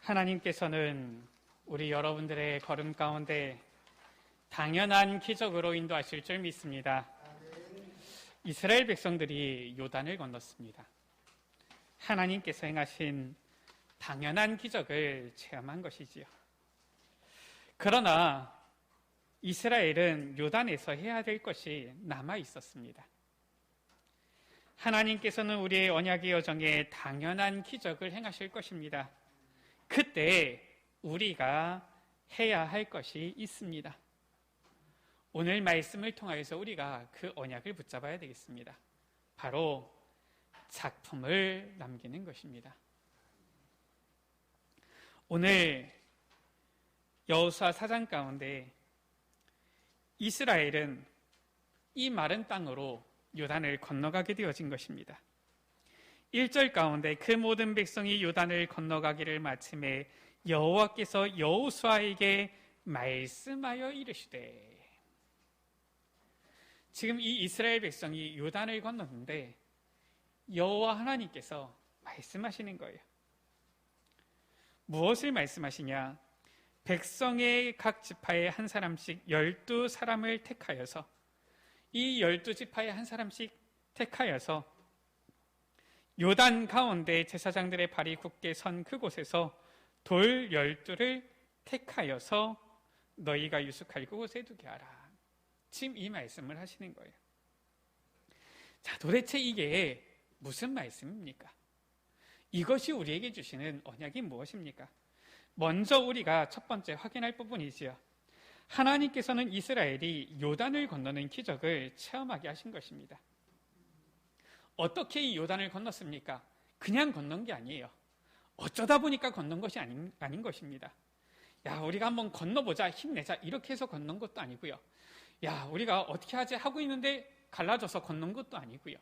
하나님께서는 우리 여러분들의 걸음 가운데 당연한 기적으로 인도하실 줄 믿습니다. 이스라엘 백성들이 요단을 건넜습니다. 하나님께서 행하신 당연한 기적을 체험한 것이지요. 그러나 이스라엘은 요단에서 해야 될 것이 남아 있었습니다. 하나님께서는 우리의 언약의 여정에 당연한 기적을 행하실 것입니다. 그때 우리가 해야 할 것이 있습니다. 오늘 말씀을 통하여서 우리가 그 언약을 붙잡아야 되겠습니다. 바로 작품을 남기는 것입니다. 오늘 여호수아 4장 가운데 이스라엘은 이 마른 땅으로 요단을 건너가게 되어진 것입니다. 1절 가운데 그 모든 백성이 요단을 건너가기를 마침에 여호와께서 여호수아에게 말씀하여 이르시되, 지금 이 이스라엘 백성이 요단을 건넜는데 여호와 하나님께서 말씀하시는 거예요. 무엇을 말씀하시냐? 백성의 각 지파에 한 사람씩 12사람을 택하여서, 이 12지파에 한 사람씩 택하여서 요단 가운데 제사장들의 발이 굳게 선 그곳에서 돌 12를 택하여서 너희가 유숙할 그곳에 두게 하라. 지금 이 말씀을 하시는 거예요. 자, 도대체 이게 무슨 말씀입니까? 이것이 우리에게 주시는 언약이 무엇입니까? 먼저 우리가 첫 번째 확인할 부분이지요. 하나님께서는 이스라엘이 요단을 건너는 기적을 체험하게 하신 것입니다. 어떻게 이 요단을 건넜습니까? 그냥 건넌 게 아니에요. 어쩌다 보니까 건넌 것이 아닌 것입니다. 야, 우리가 한번 건너보자, 힘내자, 이렇게 해서 건넌 것도 아니고요. 야, 우리가 어떻게 하지 하고 있는데 갈라져서 건넌 것도 아니고요.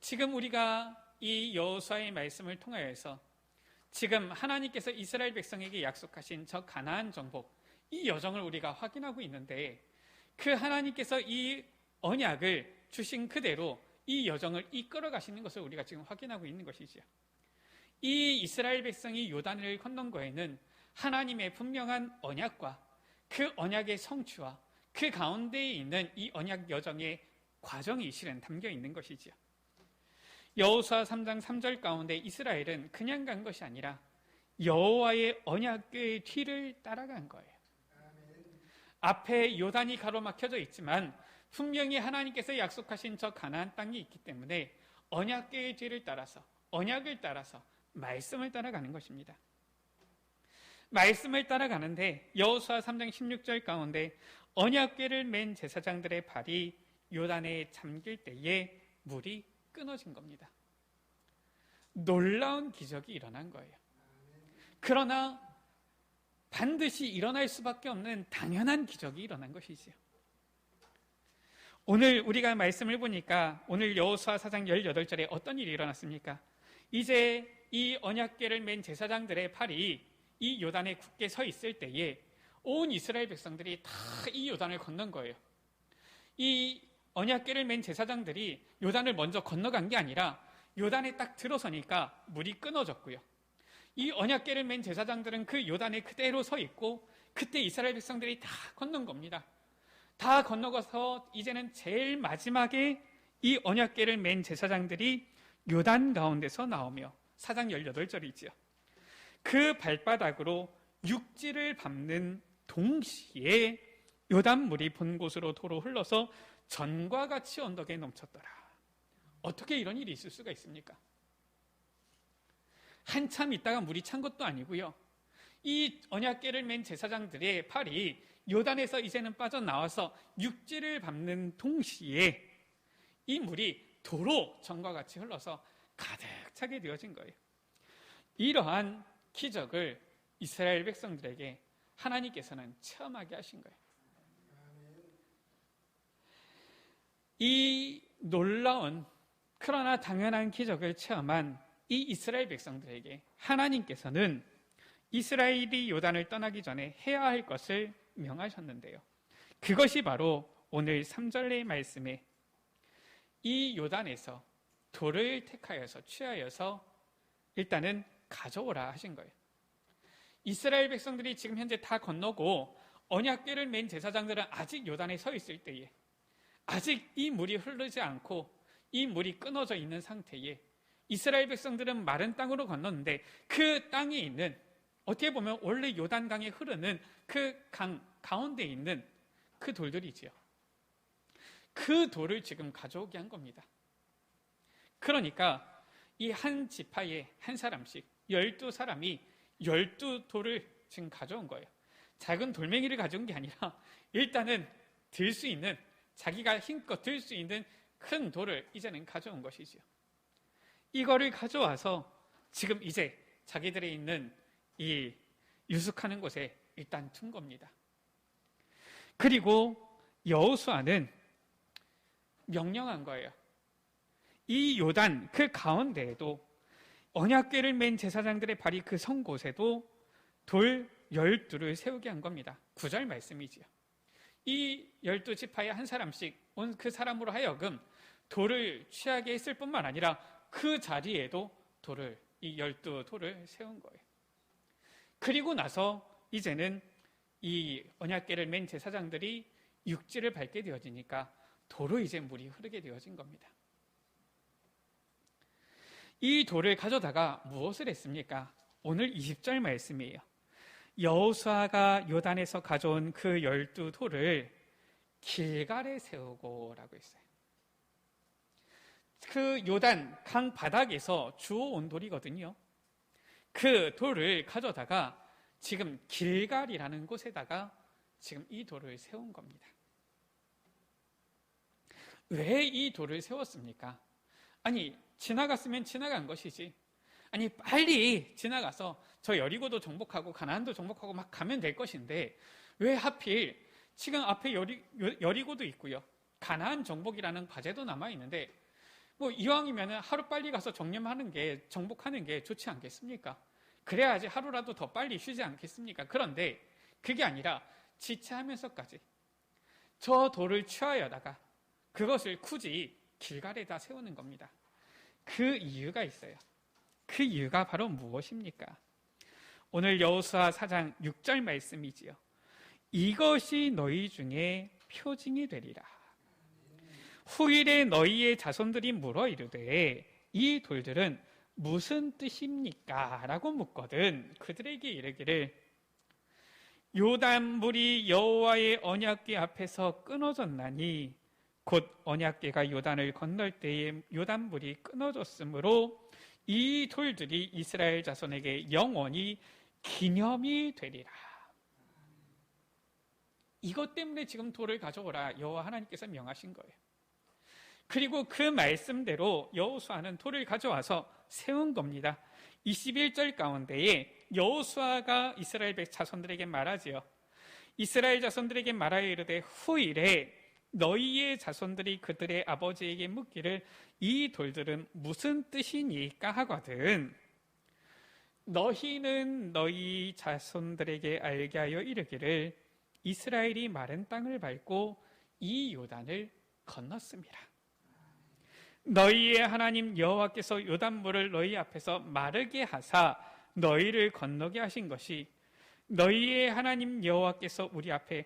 지금 우리가 이 여호수아의 말씀을 통하여서 지금 하나님께서 이스라엘 백성에게 약속하신 저 가나안 정복, 이 여정을 우리가 확인하고 있는데, 그 하나님께서 이 언약을 주신 그대로 이 여정을 이끌어 가시는 것을 우리가 지금 확인하고 있는 것이지요. 이 이스라엘 백성이 요단을 건넌 거에는 하나님의 분명한 언약과 그 언약의 성취와 그 가운데에 있는 이 언약 여정의 과정이 실은 담겨 있는 것이지요. 여호수아 3장 3절 가운데 이스라엘은 그냥 간 것이 아니라 여호와의 언약의 뒤를 따라간 거예요. 앞에 요단이 가로막혀져 있지만 분명히 하나님께서 약속하신 저 가나안 땅이 있기 때문에 언약궤의 뒤를 따라서, 언약을 따라서 말씀을 따라가는 것입니다. 말씀을 따라가는데 여호수아 3장 16절 가운데 언약궤를 맨 제사장들의 발이 요단에 잠길 때에 물이 끊어진 겁니다. 놀라운 기적이 일어난 거예요. 그러나 반드시 일어날 수밖에 없는 당연한 기적이 일어난 것이지요. 오늘 우리가 말씀을 보니까 오늘 여호수아 4장 18절에 어떤 일이 일어났습니까? 이제 이 언약궤를 맨 제사장들의 팔이 이 요단에 굳게 서 있을 때에 온 이스라엘 백성들이 다 이 요단을 건넌 거예요. 이 언약궤를 맨 제사장들이 요단을 먼저 건너간 게 아니라 요단에 딱 들어서니까 물이 끊어졌고요. 이 언약궤를 맨 제사장들은 그 요단에 그대로 서 있고, 그때 이스라엘 백성들이 다 건넌 겁니다. 다 건너가서 이제는 제일 마지막에 이 언약궤를 맨 제사장들이 요단 가운데서 나오며 4장 18절이지요. 그 발바닥으로 육지를 밟는 동시에 요단물이 본 곳으로 도로 흘러서 전과 같이 언덕에 넘쳤더라. 어떻게 이런 일이 있을 수가 있습니까? 한참 있다가 물이 찬 것도 아니고요. 이 언약궤를 맨 제사장들의 팔이 요단에서 이제는 빠져나와서 육지를 밟는 동시에 이 물이 도로 전과 같이 흘러서 가득 차게 되어진 거예요. 이러한 기적을 이스라엘 백성들에게 하나님께서는 체험하게 하신 거예요. 이 놀라운 그러나 당연한 기적을 체험한 이 이스라엘 백성들에게 하나님께서는 이스라엘이 요단을 떠나기 전에 해야 할 것을 명하셨는데요. 그것이 바로 오늘 3절의 말씀에 이 요단에서 돌을 택하여서 취하여서 일단은 가져오라 하신 거예요. 이스라엘 백성들이 지금 현재 다 건너고 언약궤를 맨 제사장들은 아직 요단에 서 있을 때에, 아직 이 물이 흐르지 않고 이 물이 끊어져 있는 상태에 이스라엘 백성들은 마른 땅으로 건넜는데, 그 땅에 있는, 어떻게 보면 원래 요단강에 흐르는 그 강 가운데 있는 그 돌들이지요. 그 돌을 지금 가져오게 한 겁니다. 그러니까 이 한 지파에 한 사람씩 12사람이 12돌을 지금 가져온 거예요. 작은 돌멩이를 가져온 게 아니라 일단은 들 수 있는, 자기가 힘껏 들 수 있는 큰 돌을 이제는 가져온 것이지요. 이거를 가져와서 지금 이제 자기들이 있는 이 유숙하는 곳에 일단 둔 겁니다. 그리고 여호수아는 명령한 거예요. 이 요단 그 가운데에도, 언약궤를 맨 제사장들의 발이 그 선 곳에도 돌 12를 세우게 한 겁니다. 9절 말씀이지요. 이 12지파에 한 사람씩 온 그 사람으로 하여금 돌을 취하게 했을 뿐만 아니라 그 자리에도 이 12돌을 세운 거예요. 그리고 나서 이제는 이 언약궤를 맨 제사장들이 육지를 밟게 되어지니까 도로 이제 물이 흐르게 되어진 겁니다. 이 돌을 가져다가 무엇을 했습니까? 오늘 20절 말씀이에요. 여호수아가 요단에서 가져온 그 12돌을 길갈에 세우고 라고 했어요. 그 요단 강 바닥에서 주워온 돌이거든요. 그 돌을 가져다가 지금 길갈이라는 곳에다가 지금 이 돌을 세운 겁니다. 왜 이 돌을 세웠습니까? 아니, 지나갔으면 지나간 것이지. 아니, 빨리 지나가서 저 여리고도 정복하고 가나안도 정복하고 막 가면 될 것인데, 왜 하필 지금 앞에 여리고도 있고요, 가나안 정복이라는 과제도 남아있는데, 뭐 이왕이면 하루 빨리 가서 정복하는 게 좋지 않겠습니까? 그래야지 하루라도 더 빨리 쉬지 않겠습니까? 그런데 그게 아니라 지체하면서까지 저 돌을 취하여다가 그것을 굳이 길갈에다 세우는 겁니다. 그 이유가 있어요. 그 이유가 바로 무엇입니까? 오늘 여호수아 4장 6절 말씀이지요. 이것이 너희 중에 표징이 되리라. 후일에 너희의 자손들이 물어 이르되 이 돌들은 무슨 뜻입니까? 라고 묻거든 그들에게 이르기를, 요단물이 여호와의 언약궤 앞에서 끊어졌나니 곧 언약궤가 요단을 건널 때에 요단물이 끊어졌으므로 이 돌들이 이스라엘 자손에게 영원히 기념이 되리라. 이것 때문에 지금 돌을 가져오라 여호와 하나님께서 명하신 거예요. 그리고 그 말씀대로 여호수아는 돌을 가져와서 세운 겁니다. 21절 가운데에 여호수아가 이스라엘 자손들에게 말하지요. 이스라엘 자손들에게 말하여 이르되 후일에 너희의 자손들이 그들의 아버지에게 묻기를 이 돌들은 무슨 뜻이니까 하거든 너희는 너희 자손들에게 알게 하여 이르기를 이스라엘이 마른 땅을 밟고 이 요단을 건넜습니다. 너희의 하나님 여호와께서 요단물을 너희 앞에서 마르게 하사 너희를 건너게 하신 것이 너희의 하나님 여호와께서 우리 앞에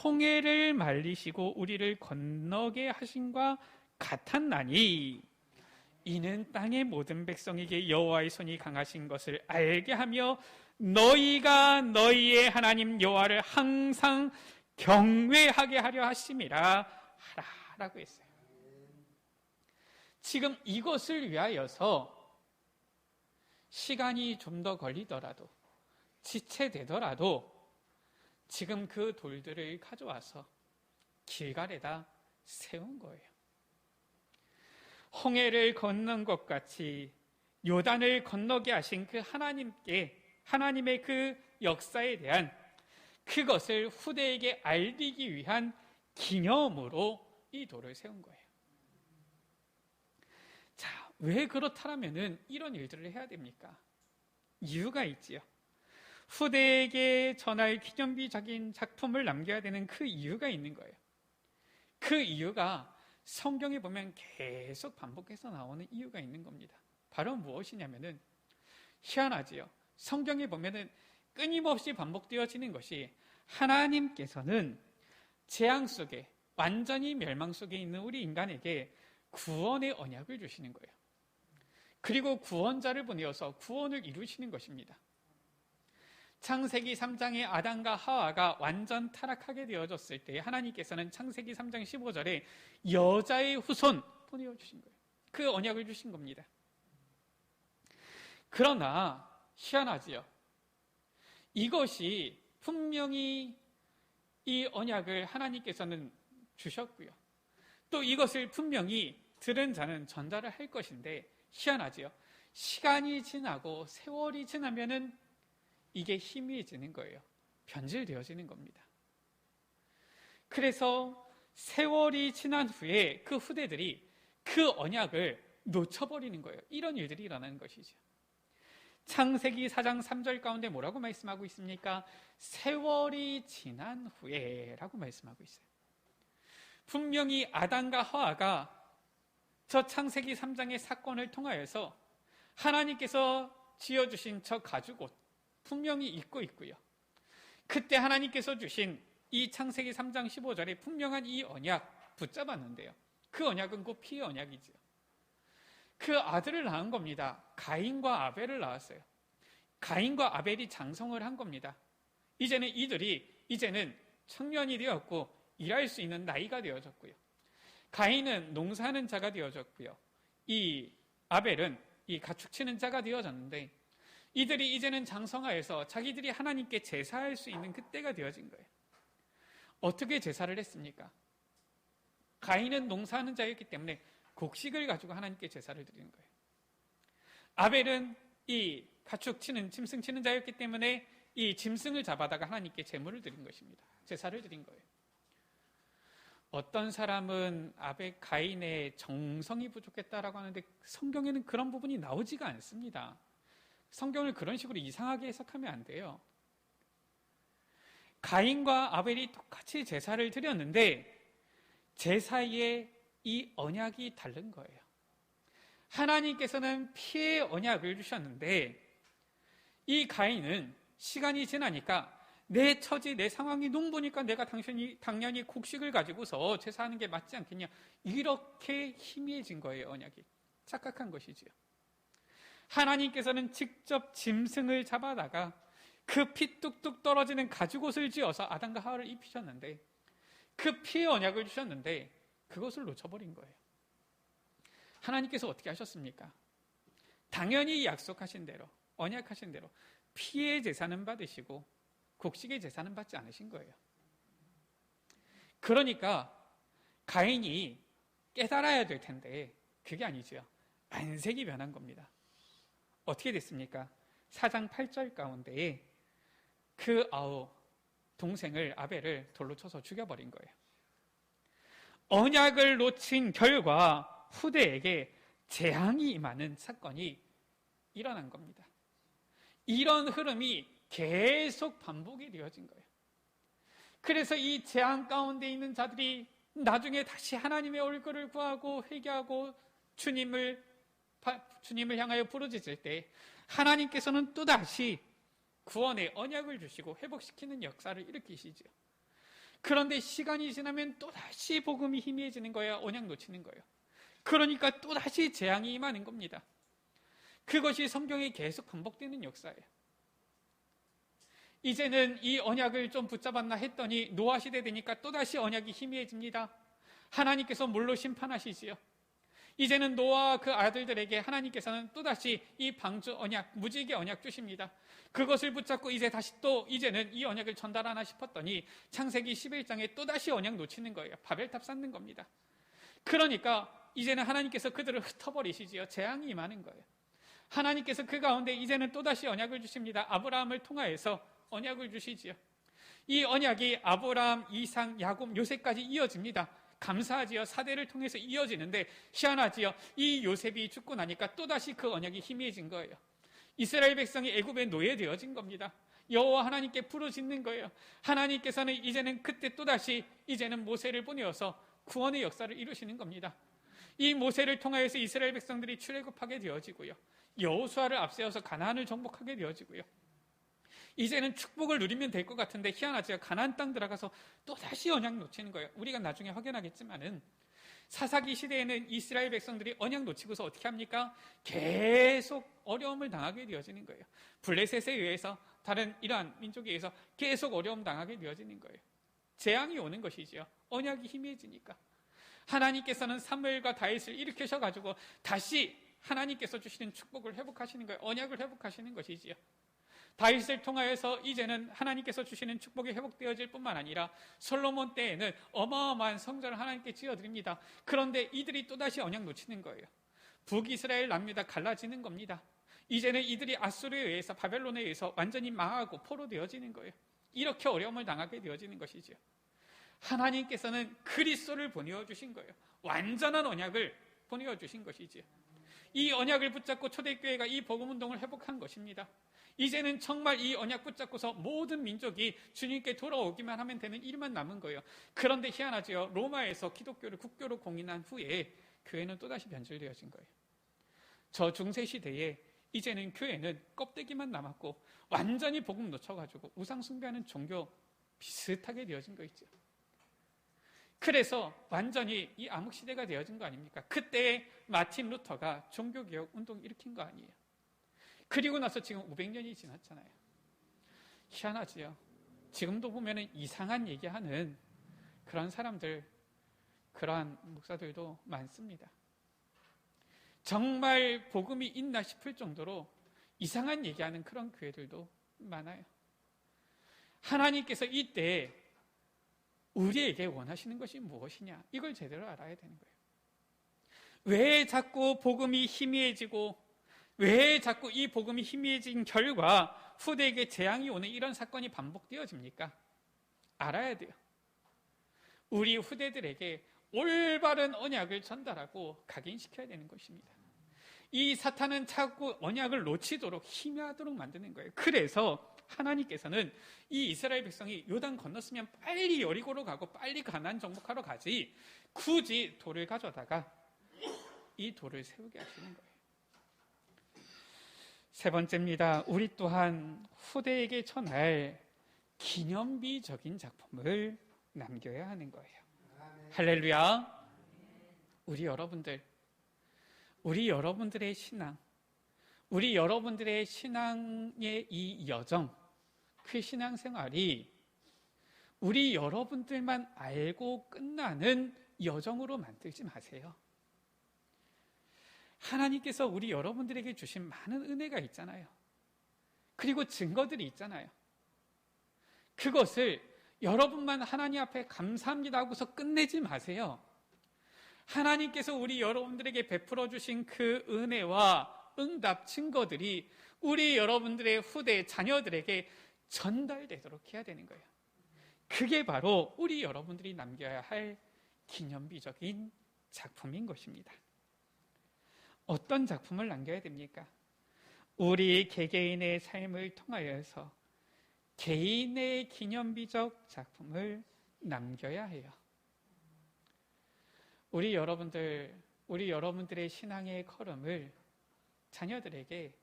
홍해를 말리시고 우리를 건너게 하신과 같았나니 이는 땅의 모든 백성에게 여호와의 손이 강하신 것을 알게 하며 너희가 너희의 하나님 여호와를 항상 경외하게 하려 하심이라 하라라고 했어요. 지금 이것을 위하여서 시간이 좀 더 걸리더라도 지체되더라도 지금 그 돌들을 가져와서 길갈에다 세운 거예요. 홍해를 건넌 것 같이 요단을 건너게 하신 그 하나님의 그 역사에 대한 그것을 후대에게 알리기 위한 기념으로 이 돌을 세운 거예요. 자, 왜 그렇다면은 이런 일들을 해야 됩니까? 이유가 있지요. 후대에게 전할 기념비적인 작품을 남겨야 되는 그 이유가 있는 거예요. 그 이유가 성경에 보면 계속 반복해서 나오는 이유가 있는 겁니다. 바로 무엇이냐면은 희한하지요. 성경에 보면은 끊임없이 반복되어지는 것이 하나님께서는 재앙 속에, 완전히 멸망 속에 있는 우리 인간에게 구원의 언약을 주시는 거예요. 그리고 구원자를 보내어서 구원을 이루시는 것입니다. 창세기 3장의 아담과 하와가 완전 타락하게 되어졌을 때 하나님께서는 창세기 3장 15절에 여자의 후손 보내주신 거예요. 그 언약을 주신 겁니다. 그러나 희한하지요. 이것이 분명히 이 언약을 하나님께서는 주셨고요. 또 이것을 분명히 들은 자는 전달을 할 것인데 희한하지요. 시간이 지나고 세월이 지나면은 이게 희미해지는 거예요. 변질되어지는 겁니다. 그래서 세월이 지난 후에 그 후대들이 그 언약을 놓쳐버리는 거예요. 이런 일들이 일어나는 것이죠. 창세기 4장 3절 가운데 뭐라고 말씀하고 있습니까? 세월이 지난 후에 라고 말씀하고 있어요. 분명히 아담과 하와가 저 창세기 3장의 사건을 통하여서 하나님께서 지어주신 저 가죽옷 분명히 입고 있고요. 그때 하나님께서 주신 이 창세기 3장 15절에 분명한 이 언약 붙잡았는데요. 그 언약은 곧 피의 언약이죠. 그 아들을 낳은 겁니다. 가인과 아벨을 낳았어요. 가인과 아벨이 장성을 한 겁니다. 이제는 이제는 청년이 되었고 일할 수 있는 나이가 되어졌고요. 가인은 농사하는 자가 되어졌고요. 이 아벨은 이 가축치는 자가 되어졌는데 이들이 이제는 장성하여서 자기들이 하나님께 제사할 수 있는 그때가 되어진 거예요. 어떻게 제사를 했습니까? 가인은 농사하는 자였기 때문에 곡식을 가지고 하나님께 제사를 드리는 거예요. 아벨은 이 가축 치는, 짐승 치는 자였기 때문에 이 짐승을 잡아다가 하나님께 제물을 드린 것입니다. 제사를 드린 거예요. 어떤 사람은 가인의 정성이 부족했다라고 하는데 성경에는 그런 부분이 나오지가 않습니다. 성경을 그런 식으로 이상하게 해석하면 안 돼요. 가인과 아벨이 똑같이 제사를 드렸는데 제사에 이 언약이 다른 거예요. 하나님께서는 피의 언약을 주셨는데 이 가인은 시간이 지나니까 내 처지, 내 상황이 너무 보니까 내가 당연히 곡식을 가지고서 제사하는 게 맞지 않겠냐. 이렇게 희미해진 거예요, 언약이. 착각한 것이지요. 하나님께서는 직접 짐승을 잡아다가 그 피 뚝뚝 떨어지는 가죽옷을 지어서 아담과 하와를 입히셨는데 그 피의 언약을 주셨는데 그것을 놓쳐버린 거예요. 하나님께서 어떻게 하셨습니까? 당연히 약속하신 대로, 언약하신 대로 피의 제사는 받으시고 곡식의 제사는 받지 않으신 거예요. 그러니까 가인이 깨달아야 될 텐데 그게 아니죠. 안색이 변한 겁니다. 어떻게 됐습니까? 4장 8절 가운데에 그 동생을 아벨을 돌로 쳐서 죽여버린 거예요. 언약을 놓친 결과 후대에게 재앙이 임하는 사건이 일어난 겁니다. 이런 흐름이 계속 반복이 되어진 거예요. 그래서 이 재앙 가운데 있는 자들이 나중에 다시 하나님의 얼굴을 구하고 회개하고 주님을 향하여 부르짖을 때 하나님께서는 또다시 구원의 언약을 주시고 회복시키는 역사를 일으키시죠. 그런데 시간이 지나면 또다시 복음이 희미해지는 거예요. 언약 놓치는 거예요. 그러니까 또다시 재앙이 임하는 겁니다. 그것이 성경에 계속 반복되는 역사예요. 이제는 이 언약을 좀 붙잡았나 했더니 노아 시대 되니까 또다시 언약이 희미해집니다. 하나님께서 물로 심판하시지요. 이제는 노아와 그 아들들에게 하나님께서는 또다시 이 방주 언약, 무지개 언약 주십니다. 그것을 붙잡고 이제는 이 언약을 전달하나 싶었더니 창세기 11장에 또다시 언약 놓치는 거예요. 바벨탑 쌓는 겁니다. 그러니까 이제는 하나님께서 그들을 흩어버리시지요. 재앙이 임하는 거예요. 하나님께서 그 가운데 이제는 또다시 언약을 주십니다. 아브라함을 통하여서 언약을 주시지요. 이 언약이 아브라함, 이삭, 야곱, 요셉까지 이어집니다. 감사하지요. 사대를 통해서 이어지는데 희한하지요. 이 요셉이 죽고 나니까 또다시 그 언약이 희미해진 거예요. 이스라엘 백성이 애굽에 노예되어진 겁니다. 여호와 하나님께 부르짖는 거예요. 하나님께서는 이제는 그때 또다시 이제는 모세를 보내어서 구원의 역사를 이루시는 겁니다. 이 모세를 통하여서 이스라엘 백성들이 출애굽하게 되어지고요. 여호수아를 앞세워서 가나안을 정복하게 되어지고요. 이제는 축복을 누리면 될 것 같은데 희한하지요. 가나안 땅 들어가서 또다시 언약 놓치는 거예요. 우리가 나중에 확인하겠지만은 사사기 시대에는 이스라엘 백성들이 언약 놓치고서 어떻게 합니까? 계속 어려움을 당하게 되어지는 거예요. 블레셋에 의해서, 다른 이러한 민족에 의해서 계속 어려움 당하게 되어지는 거예요. 재앙이 오는 것이지요. 언약이 희미해지니까. 하나님께서는 사무엘과 다윗을 일으키셔가지고 다시 하나님께서 주시는 축복을 회복하시는 거예요. 언약을 회복하시는 것이지요. 다윗을 통하여서 이제는 하나님께서 주시는 축복이 회복되어질 뿐만 아니라 솔로몬 때에는 어마어마한 성전을 하나님께 지어드립니다. 그런데 이들이 또다시 언약 놓치는 거예요. 북이스라엘 남유다 갈라지는 겁니다. 이제는 이들이 아수르에 의해서, 바벨론에 의해서 완전히 망하고 포로되어지는 거예요. 이렇게 어려움을 당하게 되어지는 것이죠. 하나님께서는 그리스도를 보내어 주신 거예요. 완전한 언약을 보내어 주신 것이지요. 이 언약을 붙잡고 초대교회가 이 복음운동을 회복한 것입니다. 이제는 정말 이 언약 붙잡고서 모든 민족이 주님께 돌아오기만 하면 되는 일만 남은 거예요. 그런데 희한하죠. 로마에서 기독교를 국교로 공인한 후에 교회는 또다시 변질되어진 거예요. 저 중세시대에 이제는 교회는 껍데기만 남았고 완전히 복음 놓쳐가지고 우상 숭배하는 종교 비슷하게 되어진 거 있죠. 그래서 완전히 이 암흑시대가 되어진 거 아닙니까? 그때 마틴 루터가 종교개혁 운동 일으킨 거 아니에요. 그리고 나서 지금 500년이 지났잖아요. 희한하지요. 지금도 보면은 이상한 얘기하는 그런 사람들, 그러한 목사들도 많습니다. 정말 복음이 있나 싶을 정도로 이상한 얘기하는 그런 교회들도 많아요. 하나님께서 이때 우리에게 원하시는 것이 무엇이냐, 이걸 제대로 알아야 되는 거예요. 왜 자꾸 복음이 희미해지고, 왜 자꾸 이 복음이 희미해진 결과 후대에게 재앙이 오는 이런 사건이 반복되어집니까? 알아야 돼요. 우리 후대들에게 올바른 언약을 전달하고 각인시켜야 되는 것입니다. 이 사탄은 자꾸 언약을 놓치도록 희미하도록 만드는 거예요. 그래서 하나님께서는 이 이스라엘 백성이 요단 건넜으면 빨리 여리고로 가고 빨리 가나안 정복하러 가지, 굳이 돌을 가져다가 이 돌을 세우게 하시는 거예요. 세 번째입니다. 우리 또한 후대에게 전할 기념비적인 작품을 남겨야 하는 거예요. 할렐루야. 우리 여러분들의 신앙, 우리 여러분들의 신앙의 이 여정, 그 신앙생활이 우리 여러분들만 알고 끝나는 여정으로 만들지 마세요. 하나님께서 우리 여러분들에게 주신 많은 은혜가 있잖아요. 그리고 증거들이 있잖아요. 그것을 여러분만 하나님 앞에 감사합니다 하고서 끝내지 마세요. 하나님께서 우리 여러분들에게 베풀어 주신 그 은혜와 응답 증거들이 우리 여러분들의 후대 자녀들에게 전달되도록 해야 되는 거예요. 그게 바로 우리 여러분들이 남겨야 할 기념비적인 작품인 것입니다. 어떤 작품을 남겨야 됩니까? 우리 개개인의 삶을 통하여서 개인의 기념비적 작품을 남겨야 해요. 우리 여러분들의 신앙의 걸음을 자녀들에게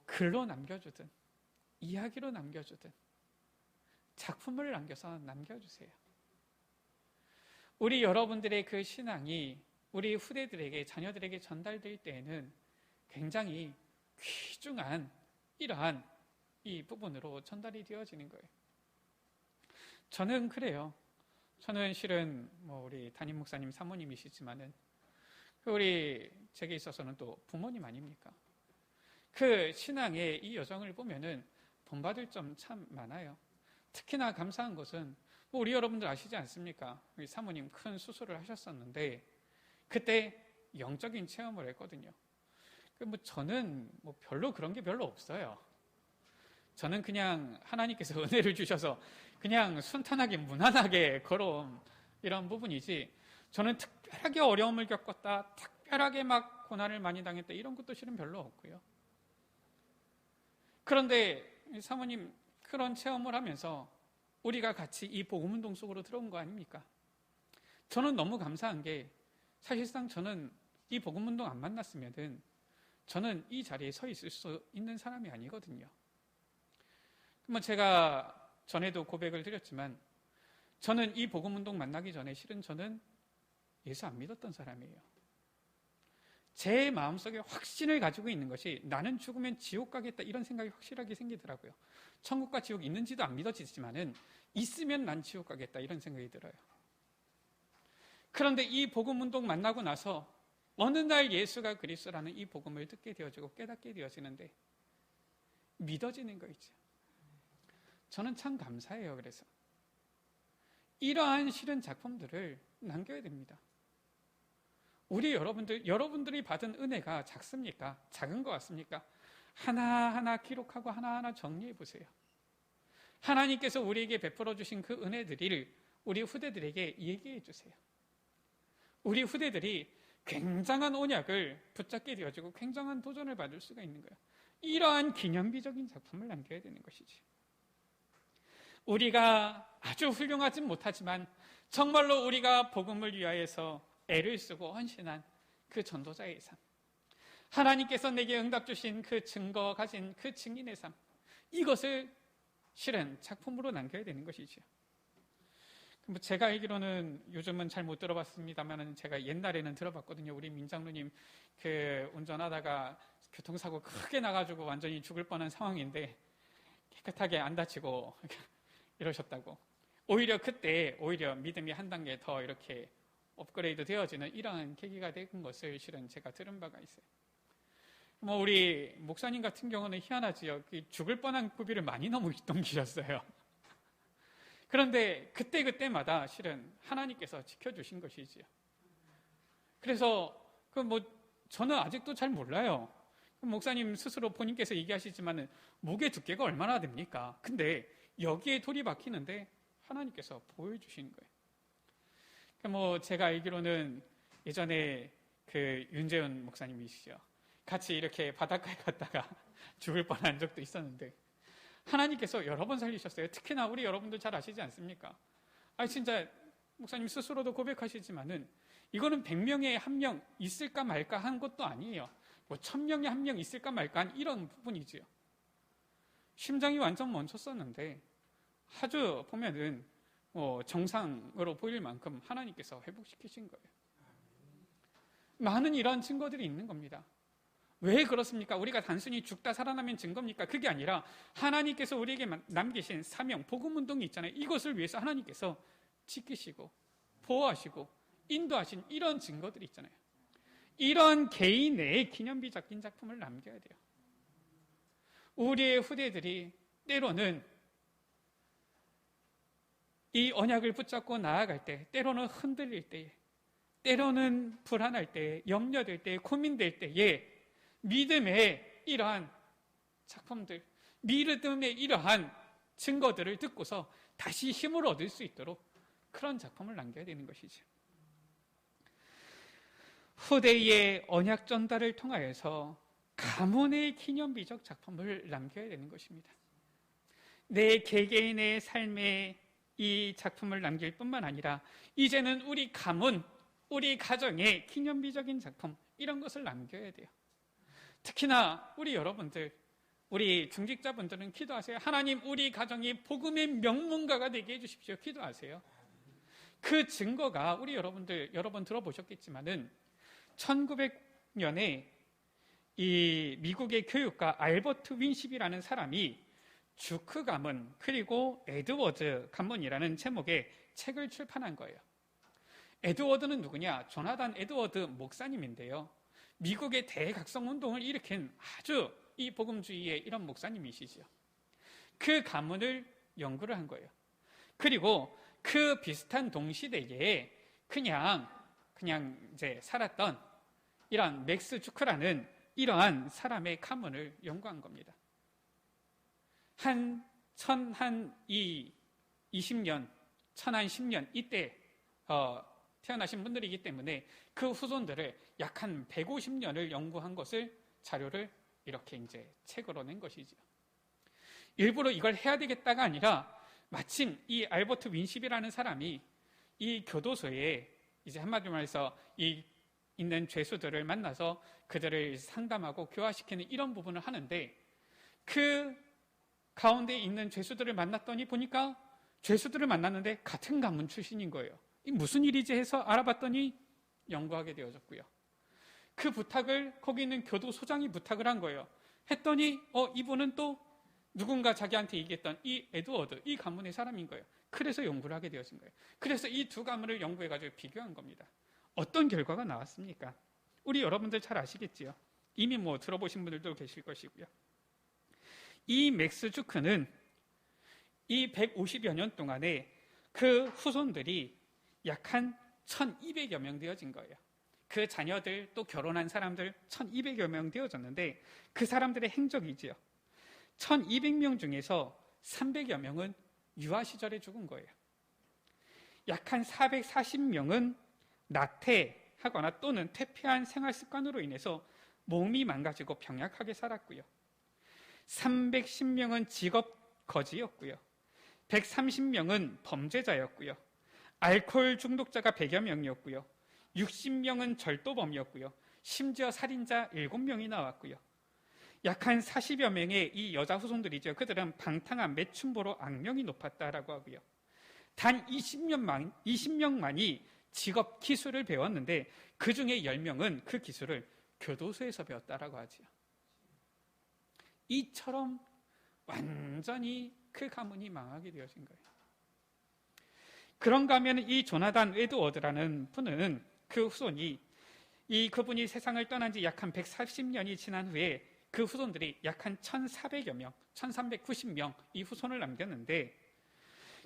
글로 남겨주든 이야기로 남겨주든 작품을 남겨서 남겨주세요. 우리 여러분들의 그 신앙이 우리 후대들에게, 자녀들에게 전달될 때에는 굉장히 귀중한 이러한 이 부분으로 전달이 되어지는 거예요. 저는 그래요. 저는 실은 우리 담임 목사님 사모님이시지만은 제게 있어서는 또 부모님 아닙니까? 그 신앙의 이 여정을 보면은 본받을 점 참 많아요. 특히나 감사한 것은 우리 여러분들 아시지 않습니까? 우리 사모님 큰 수술을 하셨었는데 그때 영적인 체험을 했거든요. 저는 별로 그런 게 별로 없어요. 저는 그냥 하나님께서 은혜를 주셔서 그냥 순탄하게 무난하게 걸어온 이런 부분이지, 저는 특별하게 어려움을 겪었다, 특별하게 고난을 많이 당했다, 이런 것도 실은 별로 없고요. 그런데 사모님 그런 체험을 하면서 우리가 같이 이 복음운동 속으로 들어온 거 아닙니까? 저는 너무 감사한 게, 사실상 저는 이 복음운동 안 만났으면은 저는 이 자리에 서 있을 수 있는 사람이 아니거든요. 제가 전에도 고백을 드렸지만 저는 이 복음운동 만나기 전에 실은 저는 예수 안 믿었던 사람이에요. 제 마음속에 확신을 가지고 있는 것이 나는 죽으면 지옥 가겠다 이런 생각이 확실하게 생기더라고요. 천국과 지옥 있는지도 안 믿어지지만은 있으면 난 지옥 가겠다 이런 생각이 들어요. 그런데 이 복음운동 만나고 나서 어느 날 예수가 그리스도라는 이 복음을 듣게 되어지고 깨닫게 되어지는데 믿어지는 거 있죠. 저는 참 감사해요. 그래서 이러한 실은 작품들을 남겨야 됩니다. 우리 여러분들이 받은 은혜가 작습니까? 작은 것 같습니까? 하나하나 기록하고 하나하나 정리해 보세요. 하나님께서 우리에게 베풀어 주신 그 은혜들을 우리 후대들에게 얘기해 주세요. 우리 후대들이 굉장한 언약을 붙잡게 되어지고 굉장한 도전을 받을 수가 있는 거예요. 이러한 기념비적인 작품을 남겨야 되는 것이지. 우리가 아주 훌륭하진 못하지만 정말로 우리가 복음을 위하여서 애를 쓰고 헌신한 그 전도자의 삶, 하나님께서 내게 응답 주신 그 증거 가진 그 증인의 삶, 이것을 실은 작품으로 남겨야 되는 것이죠. 제가 알기로는 요즘은 잘 못 들어봤습니다만 제가 옛날에는 들어봤거든요. 우리 민장로님 그 운전하다가 교통사고 크게 나가지고 완전히 죽을 뻔한 상황인데 깨끗하게 안 다치고 이러셨다고. 오히려 그때 믿음이 한 단계 더 이렇게 업그레이드 되어지는 이러한 계기가 된 것을 실은 제가 들은 바가 있어요. 우리 목사님 같은 경우는 희한하지요. 죽을 뻔한 고비를 많이 넘기셨어요. 그런데 그때마다 실은 하나님께서 지켜주신 것이지요. 그래서 저는 아직도 잘 몰라요. 목사님 스스로 본인께서 얘기하시지만 목의 두께가 얼마나 됩니까? 근데 여기에 돌이 박히는데 하나님께서 보여주신 거예요. 제가 알기로는 예전에 그 윤재훈 목사님이시죠. 같이 이렇게 바닷가에 갔다가 죽을 뻔한 적도 있었는데 하나님께서 여러 번 살리셨어요. 특히나 우리 여러분들 잘 아시지 않습니까? 진짜 목사님 스스로도 고백하시지만은 이거는 100명에 1명 있을까 말까 한 것도 아니에요. 1000명에 1명 있을까 말까 한 이런 부분이지요. 심장이 완전 멈췄었는데 아주 보면은 정상으로 보일 만큼 하나님께서 회복시키신 거예요. 많은 이런 증거들이 있는 겁니다. 왜 그렇습니까? 우리가 단순히 죽다 살아나면 증거입니까? 그게 아니라 하나님께서 우리에게 남기신 사명, 복음운동이 있잖아요. 이것을 위해서 하나님께서 지키시고 보호하시고 인도하신 이런 증거들이 있잖아요. 이런 개인의 기념비 적인 작품을 남겨야 돼요. 우리의 후대들이 때로는 이 언약을 붙잡고 나아갈 때, 때로는 흔들릴 때에, 때로는 불안할 때에, 염려될 때에, 고민될 때에 믿음의 이러한 작품들, 믿음의 이러한 증거들을 듣고서 다시 힘을 얻을 수 있도록 그런 작품을 남겨야 되는 것이죠. 후대의 언약 전달을 통하여서 가문의 기념비적 작품을 남겨야 되는 것입니다. 내 개개인의 삶에 이 작품을 남길 뿐만 아니라 이제는 우리 가문, 우리 가정의 기념비적인 작품 이런 것을 남겨야 돼요. 특히나 우리 여러분들, 우리 중직자분들은 기도하세요. 하나님, 우리 가정이 복음의 명문가가 되게 해주십시오. 기도하세요. 그 증거가 우리 여러분들 여러 번 들어보셨겠지만은 1900년에 이 미국의 교육가 알버트 윈십이라는 사람이 주크 가문 그리고 에드워드 가문이라는 제목의 책을 출판한 거예요. 에드워드는 누구냐? 조나단 에드워드 목사님인데요. 미국의 대각성 운동을 일으킨 아주 이 복음주의의 이런 목사님이시죠. 그 가문을 연구를 한 거예요. 그리고 그 비슷한 동시대에 그냥 이제 살았던 이런 맥스 주크라는 이러한 사람의 가문을 연구한 겁니다. 한 1020년, 1010년 이때 태어나신 분들이기 때문에 그 후손들을 약 한 150년을 연구한 것을 자료를 이렇게 이제 책으로 낸 것이죠. 일부러 이걸 해야 되겠다가 아니라 마침 이 알버트 윈십이라는 사람이 이 교도소에 이제 한마디로 말해서 이 있는 죄수들을 만나서 그들을 상담하고 교화시키는 이런 부분을 하는데 그 가운데 있는 죄수들을 만났더니 보니까 죄수들을 만났는데 같은 가문 출신인 거예요. 이 무슨 일이지 해서 알아봤더니 연구하게 되어졌고요. 그 부탁을 거기 있는 교도소장이 부탁을 한 거예요. 했더니 이분은 또 누군가 자기한테 얘기했던 이 에드워드, 이 가문의 사람인 거예요. 그래서 연구를 하게 되어진 거예요. 그래서 이 두 가문을 연구해가지고 비교한 겁니다. 어떤 결과가 나왔습니까? 우리 여러분들 잘 아시겠지요? 이미 들어보신 분들도 계실 것이고요. 이 맥스 주크는 이 150여 년 동안에 그 후손들이 약 한 1200여 명 되어진 거예요. 그 자녀들 또 결혼한 사람들 1200여 명 되어졌는데 그 사람들의 행적이지요. 1200명 중에서 300여 명은 유아 시절에 죽은 거예요. 약 한 440명은 나태하거나 또는 퇴폐한 생활 습관으로 인해서 몸이 망가지고 병약하게 살았고요. 310명은 직업 거지였고요. 130명은 범죄자였고요. 알코올 중독자가 100여 명이었고요. 60명은 절도범이었고요. 심지어 살인자 7명이 나왔고요. 약 한 40여 명의 이 여자 후손들이죠. 그들은 방탕한 매춘부로 악명이 높았다라고 하고요. 단 20명만이 직업 기술을 배웠는데 그 중에 10명은 그 기술을 교도소에서 배웠다라고 하지요. 이처럼 완전히 그 가문이 망하게 되어진 거예요. 그런가 하면 이 조나단 에드워드라는 분은 그 후손이 그분이 세상을 떠난 지 약 한 140년이 지난 후에 그 후손들이 약 한 1,400여 명, 1,390명 이 후손을 남겼는데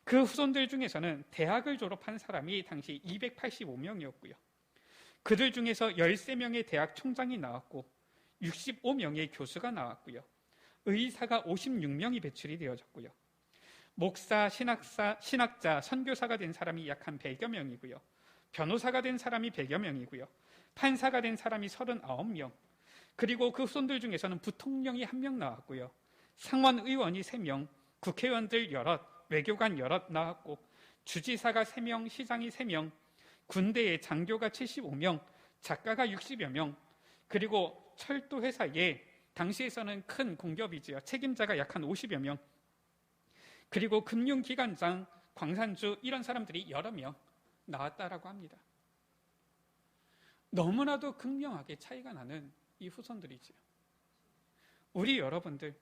그 후손들 중에서는 대학을 졸업한 사람이 당시 285명이었고요. 그들 중에서 13명의 대학 총장이 나왔고 65명의 교수가 나왔고요. 의사가 56명이 배출이 되어졌고요. 목사, 신학자, 선교사가 된 사람이 약 한 100여 명이고요. 변호사가 된 사람이 100여 명이고요. 판사가 된 사람이 39명. 그리고 그 후손들 중에서는 부통령이 1명 나왔고요. 상원의원이 3명, 국회의원들 여럿, 외교관 여럿 나왔고 주지사가 3명, 시장이 3명, 군대의 장교가 75명, 작가가 60여 명, 그리고 철도회사에 당시에서는 큰 공기업이지요. 책임자가 약 한 50여 명, 그리고 금융기관장, 광산주 이런 사람들이 여러 명 나왔다라고 합니다. 너무나도 극명하게 차이가 나는 이 후손들이지요. 우리 여러분들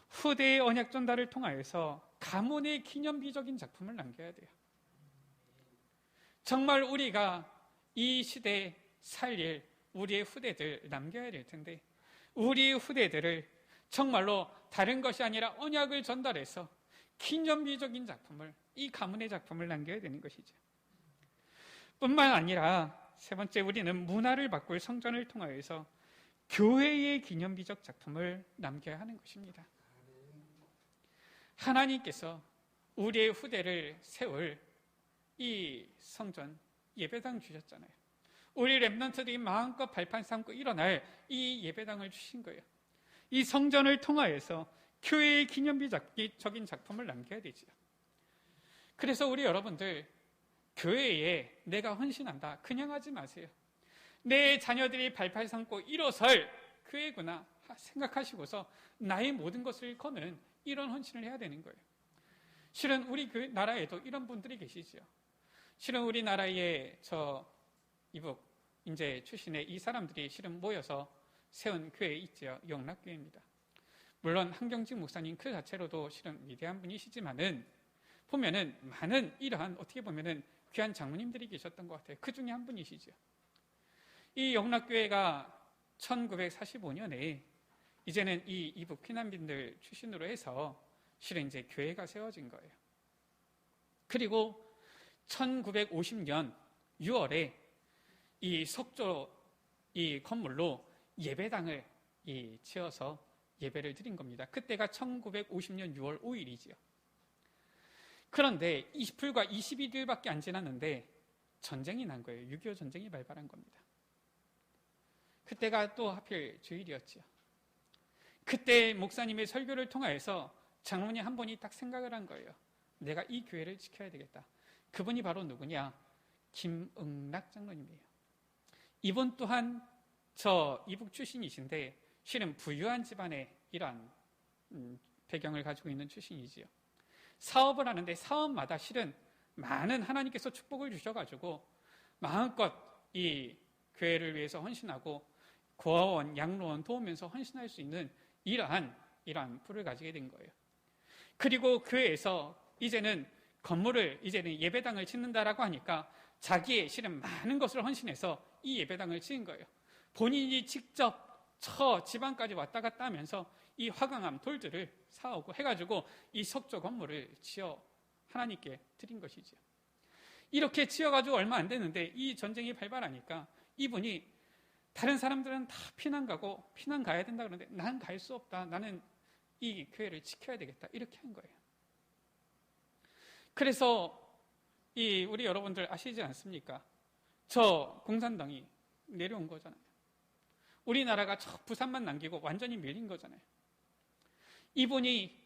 후대의 언약 전달을 통하여서 가문의 기념비적인 작품을 남겨야 돼요. 정말 우리가 이 시대에 살릴 우리의 후대들 남겨야 될 텐데 우리의 후대들을 정말로 다른 것이 아니라 언약을 전달해서 기념비적인 작품을, 이 가문의 작품을 남겨야 되는 것이죠. 뿐만 아니라 세 번째, 우리는 문화를 바꿀 성전을 통하여서 교회의 기념비적 작품을 남겨야 하는 것입니다. 하나님께서 우리의 후대를 세울 이 성전, 예배당 주셨잖아요. 우리 렘넌트들이 마음껏 발판 삼고 일어날 이 예배당을 주신 거예요. 이 성전을 통하여서 교회의 기념비적인 작품을 남겨야 되지요. 그래서 우리 여러분들 교회에 내가 헌신한다 그냥 하지 마세요. 내 자녀들이 발판 삼고 일어설 교회구나 생각하시고서 나의 모든 것을 거는 이런 헌신을 해야 되는 거예요. 실은 우리 그 나라에도 이런 분들이 계시지요. 실은 우리나라에 이북 인제 출신의 이 사람들이 실은 모여서 세운 교회 있지요. 영락교회입니다. 물론 한경직 목사님 그 자체로도 실은 위대한 분이시지만은 보면은 많은 이러한 어떻게 보면은 귀한 장로님들이 계셨던 것 같아요. 그 중에 한 분이시죠. 이 영락교회가 1945년에 이제는 이 이북 피난민들 출신으로 해서 실은 이제 교회가 세워진 거예요. 그리고 1950년 6월에 이 석조 이 건물로 예배당을 지어서 예배를 드린 겁니다. 그때가 1950년 6월 5일이지요. 그런데 불과 21일밖에 안 지났는데 전쟁이 난 거예요. 6.25 전쟁이 발발한 겁니다. 그때가 또 하필 주일이었지요. 그때 목사님의 설교를 통하여서 장로님 한 분이 딱 생각을 한 거예요. 내가 이 교회를 지켜야 되겠다. 그분이 바로 누구냐? 김응락 장로님이에요. 이분 또한 이북 출신이신데 실은 부유한 집안의 이러한 배경을 가지고 있는 출신이지요. 사업을 하는데 사업마다 실은 많은 하나님께서 축복을 주셔가지고 마음껏 이 교회를 위해서 헌신하고 고아원, 양로원 도우면서 헌신할 수 있는 이러한 불을 가지게 된 거예요. 그리고 교회에서 이제는 예배당을 짓는다라고 하니까 자기의 실은 많은 것을 헌신해서 이 예배당을 지은 거예요. 본인이 직접 지방까지 왔다 갔다 하면서 이 화강암 돌들을 사오고 해가지고 이 석조 건물을 지어 하나님께 드린 것이죠. 이렇게 지어가지고 얼마 안 됐는데 이 전쟁이 발발하니까 이분이 다른 사람들은 다 피난 가야 된다 그러는데 난 갈 수 없다. 나는 이 교회를 지켜야 되겠다. 이렇게 한 거예요. 그래서 우리 여러분들 아시지 않습니까? 저 공산당이 내려온 거잖아요. 우리나라가 저 부산만 남기고 완전히 밀린 거잖아요. 이분이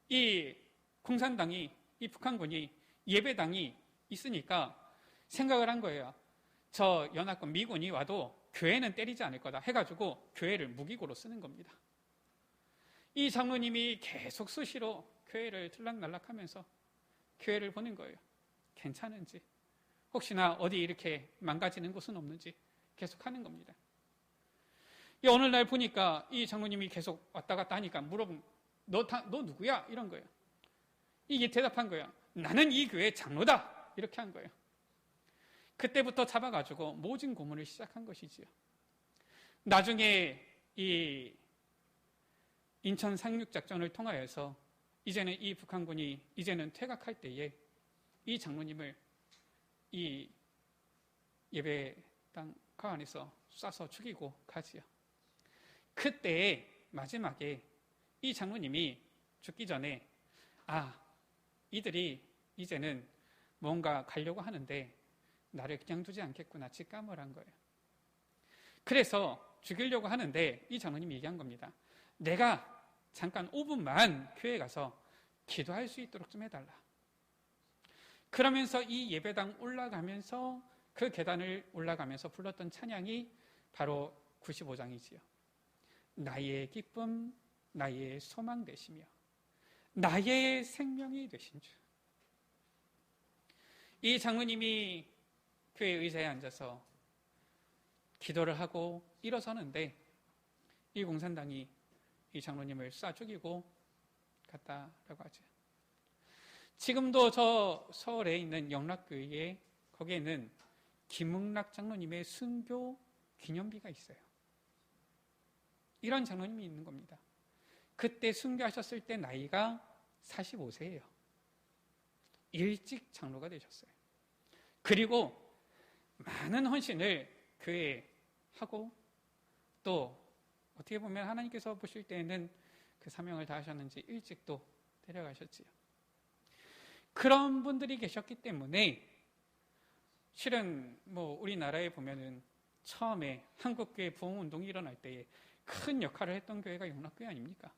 이 공산당이 이 북한군이 예배당이 있으니까 생각을 한 거예요. 저 연합군 미군이 와도 교회는 때리지 않을 거다 해가지고 교회를 무기고로 쓰는 겁니다. 이 장로님이 계속 수시로 교회를 들락날락하면서 교회를 보는 거예요. 괜찮은지, 혹시나 어디 이렇게 망가지는 곳은 없는지 계속 하는 겁니다. 어느 날 보니까 이 장로님이 계속 왔다 갔다 하니까 물어본, 너 누구야? 이런 거예요. 이게 대답한 거예요. 나는 이 교회 장로다. 이렇게 한 거예요. 그때부터 잡아가지고 모진 고문을 시작한 것이지요. 나중에 이 인천 상륙작전을 통하여서 이제는 이 북한군이 이제는 퇴각할 때에 이 장로님을 이 예배당 가 안에서 쏴서 죽이고 가지요. 그때의 마지막에 이 장로님이 죽기 전에 이들이 이제는 뭔가 가려고 하는데 나를 그냥 두지 않겠구나 직감을 한 거예요. 그래서 죽이려고 하는데 이 장로님이 얘기한 겁니다. 내가 잠깐 5분만 교회에 가서 기도할 수 있도록 좀 해달라. 그러면서 이 예배당 올라가면서 그 계단을 올라가면서 불렀던 찬양이 바로 95장이지요. 나의 기쁨, 나의 소망 되시며 나의 생명이 되신 주. 이 장로님이 교회 의자에 앉아서 기도를 하고 일어서는데 이 공산당이 이 장로님을 쏴 죽이고 갔다라고 하죠. 지금도 저 서울에 있는 영락교회에 거기에는 김흥락 장로님의 순교 기념비가 있어요. 이런 장로님이 있는 겁니다. 그때 순교하셨을 때 나이가 45세예요. 일찍 장로가 되셨어요. 그리고 많은 헌신을 교회에 하고 또 어떻게 보면 하나님께서 보실 때에는 그 사명을 다하셨는지 일찍 또 데려가셨지요. 그런 분들이 계셨기 때문에 실은 우리나라에 보면은 처음에 한국교회 부흥운동이 일어날 때에 큰 역할을 했던 교회가 영락교회 아닙니까?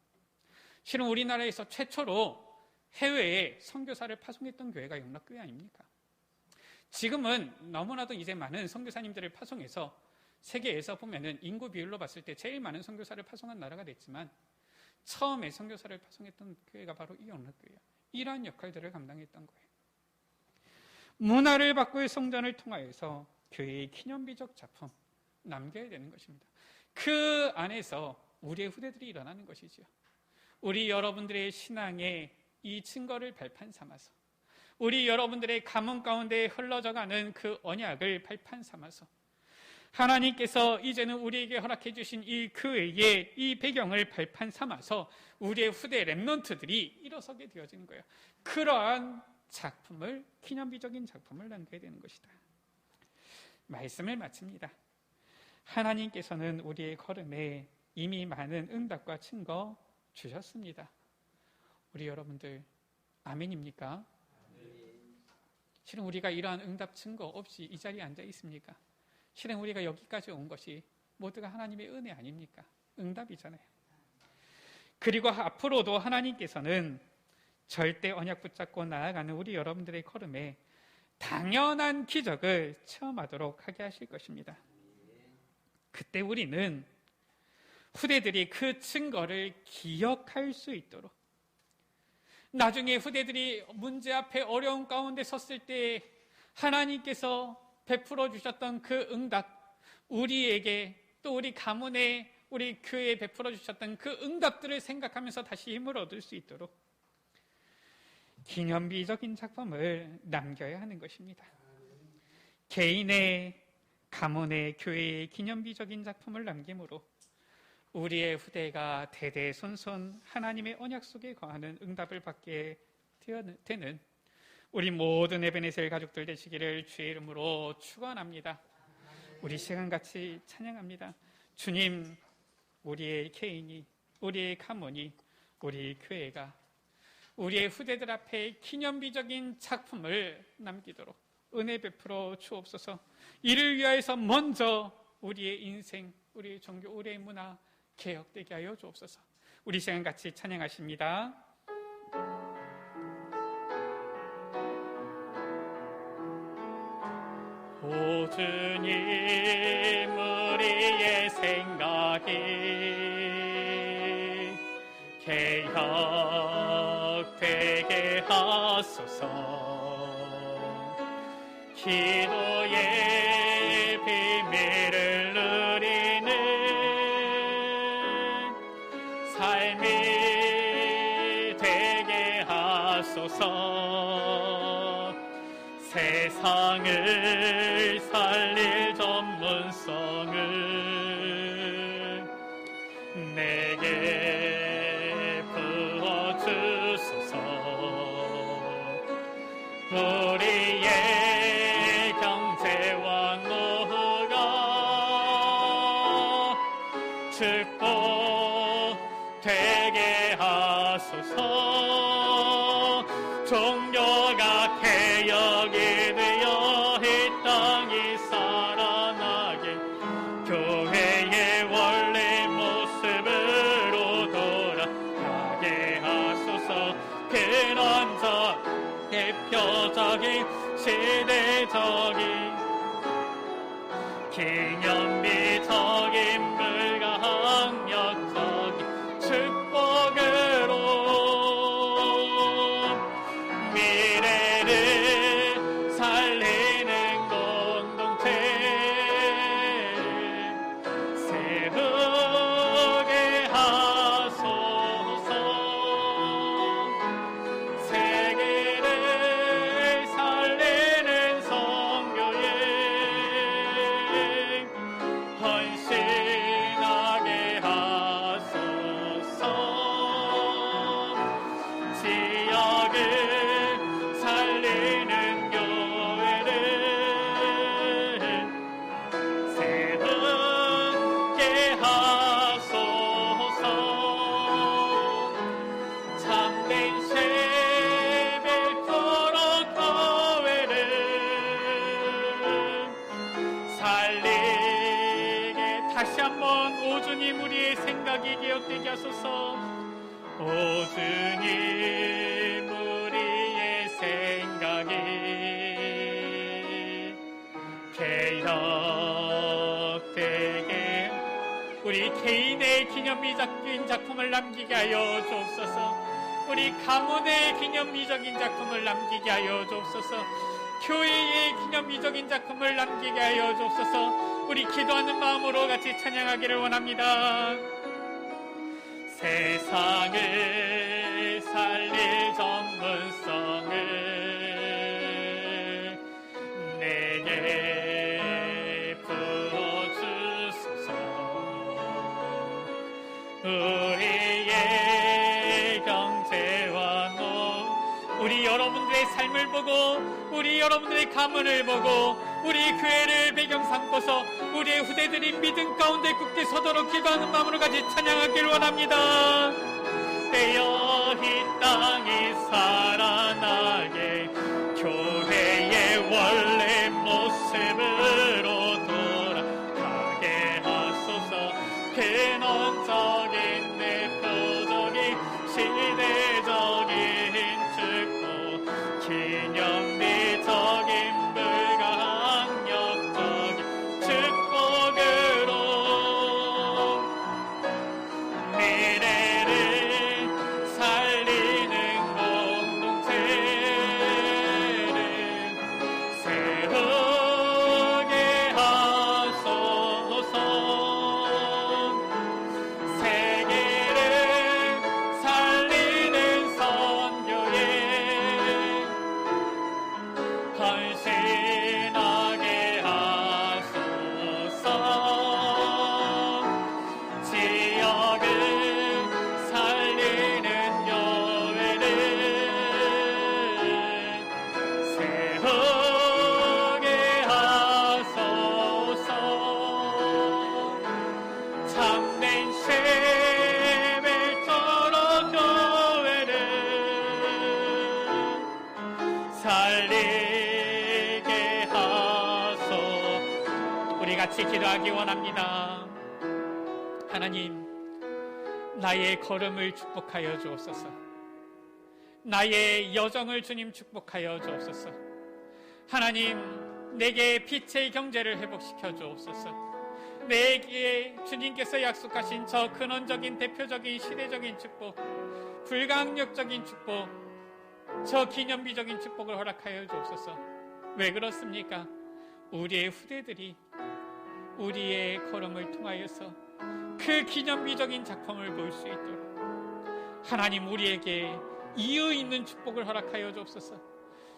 실은 우리나라에서 최초로 해외에 선교사를 파송했던 교회가 영락교회 아닙니까? 지금은 너무나도 이제 많은 선교사님들을 파송해서 세계에서 보면은 인구 비율로 봤을 때 제일 많은 선교사를 파송한 나라가 됐지만 처음에 선교사를 파송했던 교회가 바로 이 영락교회예요. 이러한 역할들을 감당했던 거예요. 문화를 바꿀 성전을 통하여서 교회의 기념비적 작품 남겨야 되는 것입니다. 그 안에서 우리의 후대들이 일어나는 것이지요. 우리 여러분들의 신앙의 이 증거를 발판 삼아서 우리 여러분들의 가문 가운데 흘러져가는 그 언약을 발판 삼아서 하나님께서 이제는 우리에게 허락해 주신 이 교회의 이 배경을 발판 삼아서 우리의 후대 렘넌트들이 일어서게 되어지는 거예요. 그러한 작품을, 기념비적인 작품을 남겨야 되는 것이다. 말씀을 마칩니다. 하나님께서는 우리의 걸음에 이미 많은 응답과 증거 주셨습니다. 우리 여러분들 아멘입니까? 실은 우리가 이러한 응답 증거 없이 이 자리에 앉아 있습니까? 실은 우리가 여기까지 온 것이 모두가 하나님의 은혜 아닙니까? 응답이잖아요. 그리고 앞으로도 하나님께서는 절대 언약 붙잡고 나아가는 우리 여러분들의 걸음에 당연한 기적을 체험하도록 하게 하실 것입니다. 그때 우리는 후대들이 그 증거를 기억할 수 있도록 나중에 후대들이 문제 앞에 어려운 가운데 섰을 때 하나님께서 베풀어 주셨던 그 응답, 우리에게 또 우리 가문에 우리 교회에 베풀어 주셨던 그 응답들을 생각하면서 다시 힘을 얻을 수 있도록 기념비적인 작품을 남겨야 하는 것입니다. 개인의, 가문의, 교회의 기념비적인 작품을 남김으로 우리의 후대가 대대손손 하나님의 언약 속에 거하는 응답을 받게 되는 우리 모든 에베네셀 가족들 되시기를 주의 이름으로 축원합니다. 우리 시간같이 찬양합니다. 주님, 우리의 개인이, 우리의 가문이, 우리 교회가 우리의 후대들 앞에 기념비적인 작품을 남기도록 은혜 베풀어 주옵소서. 이를 위하여서 먼저 우리의 인생, 우리의 종교, 우리의 문화 개혁되게 하여 주옵소서. 우리 시간 같이 찬양하십니다. 오 주님, 우리의 생각이 개혁되게 하소서. 기도의 비밀을 누리는 삶이 되게 하소서. 세상을 살릴 전문성을 내게 부어주소서. 우리의 경제와 노후가 축복되게 하소서. 종교가 개혁이 되어 이 땅이 살아나게 교회의 원래 모습으로 돌아가게 하소서. 근원적, 대표적인, 시대적인, 기념비적인, 불가항력적인 축복으로 미래를 살리는 공동체 세우게 하소서. 세계를 살리는 선교에 헌신하게 하소서. 지역을 살리는 교회를 세우게 하소서. 참된 쉐벨토록 교회를 살리게 다시 한번 오 주님, 우리의 생각이 개혁되게 하소서. 오 주님, 우리의 생각이 개혁되게, 우리 개인의 기념비적인 작품을 남기게 하여 주옵소서. 우리 가문의 기념비적인 작품을 남기게 하여 주옵소서. 교회의 기념비적인 작품을 남기게 하여 주옵소서. 우리 기도하는 마음으로 같이 찬양하기를 원합니다. 세상을 살릴 전문성을 내게 부어주소서. 우리의 경제와 노, 우리 여러분들의 삶을 보고, 우리 여러분들의 가문을 보고, 우리 교회를 배경 삼고서 우리의 후대들이 믿음 가운데 굳게 서도록 기도하는 마음으로 같이 찬양하기를 원합니다. 되어 이 땅이 살아나게 교회의 원래 모습으로 돌아가게 하소서. 근원적인, 대표적인, 시대적인 축복, 기념비적인, 불가항력적인 축복으로 미래를 같이 기도하기 원합니다. 하나님, 나의 걸음을 축복하여 주옵소서. 나의 여정을 주님 축복하여 주옵소서. 하나님, 내게 빛의 경제를 회복시켜 주옵소서. 내게 주님께서 약속하신 저 근원적인 대표적인 시대적인 축복, 불가항력적인 축복, 저 기념비적인 축복을 허락하여 주옵소서. 왜 그렇습니까? 우리의 후대들이 우리의 걸음을 통하여서 그 기념비적인 작품을 볼 수 있도록 하나님, 우리에게 이유 있는 축복을 허락하여 주옵소서.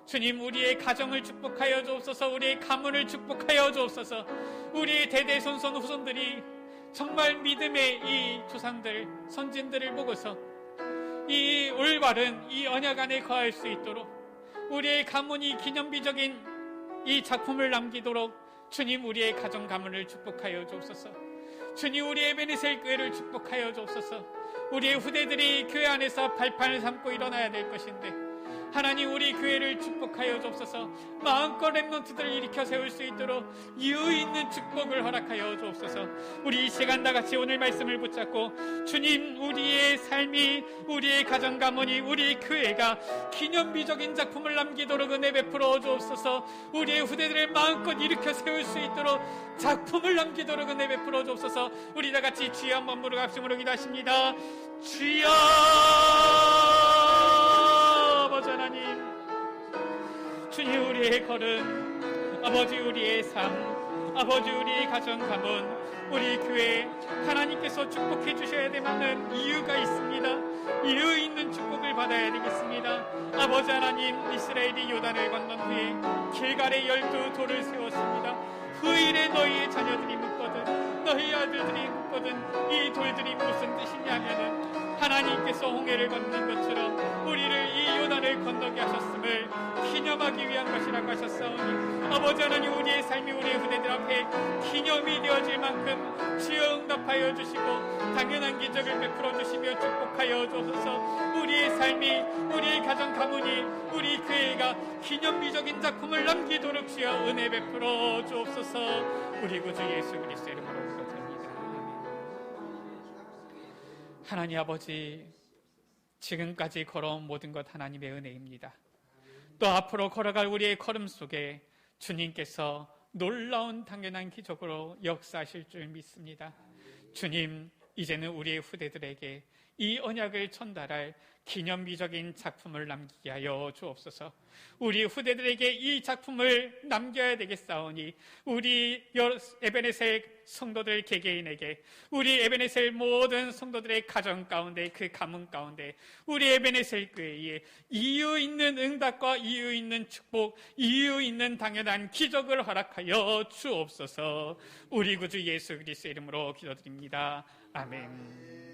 주님, 우리의 가정을 축복하여 주옵소서. 우리의 가문을 축복하여 주옵소서. 우리의 대대손손 후손들이 정말 믿음의 이 조상들, 선진들을 보고서 이 올바른 이 언약 안에 거할 수 있도록, 우리의 가문이 기념비적인 이 작품을 남기도록 주님, 우리의 가정 가문을 축복하여 주옵소서. 주님, 우리의 에베네셀 교회를 축복하여 주옵소서. 우리의 후대들이 교회 안에서 발판을 삼고 일어나야 될 것인데, 하나님, 우리 교회를 축복하여 주옵소서. 마음껏 렘넌트들을 일으켜 세울 수 있도록 이유 있는 축복을 허락하여 주옵소서. 우리 이 시간 다 같이 오늘 말씀을 붙잡고, 주님, 우리의 삶이, 우리의 가정 가문이, 우리 교회가 기념비적인 작품을 남기도록 은혜 베풀어 주옵소서. 우리의 후대들을 마음껏 일으켜 세울 수 있도록 작품을 남기도록 은혜 베풀어 주옵소서. 우리 다 같이 주여 한번 부르고 합심으로 기도하십니다. 주여! 아버지 하나님, 주님, 우리의 걸음, 아버지 우리의 삶, 아버지 우리의 가정 가문, 우리 교회, 하나님께서 축복해 주셔야 될 많은 이유가 있습니다. 이유 있는 축복을 받아야 되겠습니다. 아버지 하나님, 이스라엘이 요단을 건넌 후에 길갈에 12돌을 세웠습니다. 후일에 너희의 자녀들이 묻거든, 너희 아들들이 묻거든, 이 돌들이 무슨 뜻이냐면은 하나님께서 홍해를 건넌 것처럼 우리를 이 요단을 건너게 하셨음을 기념하기 위한 것이라고 하셨사오니, 아버지 하나님, 우리의 삶이 우리의 후대들 앞에 기념이 되어질 만큼 주여 응답하여 주시고 당연한 기적을 베풀어 주시며 축복하여 주옵소서. 우리의 삶이, 우리의 가정 가문이, 우리 교회가 기념비적인 작품을 남기도록 주여 은혜 베풀어 주옵소서. 우리 구주 예수 그리스도의 이름으로 기도드립니다. 하나님 아버지, 지금까지 걸어온 모든 것 하나님의 은혜입니다. 또 앞으로 걸어갈 우리의 걸음 속에 주님께서 놀라운 당연한 기적으로 역사하실 줄 믿습니다. 주님, 이제는 우리의 후대들에게 이 언약을 전달할 기념비적인 작품을 남기게 하여 주옵소서. 우리 후대들에게 이 작품을 남겨야 되겠사오니, 우리 에베네셀 성도들 개개인에게, 우리 에베네셀 모든 성도들의 가정 가운데, 그 가문 가운데, 우리 에베네셀 교회에 이유 있는 응답과 이유 있는 축복, 이유 있는 당연한 기적을 허락하여 주옵소서. 우리 구주 예수 그리스도의 이름으로 기도드립니다. 아멘.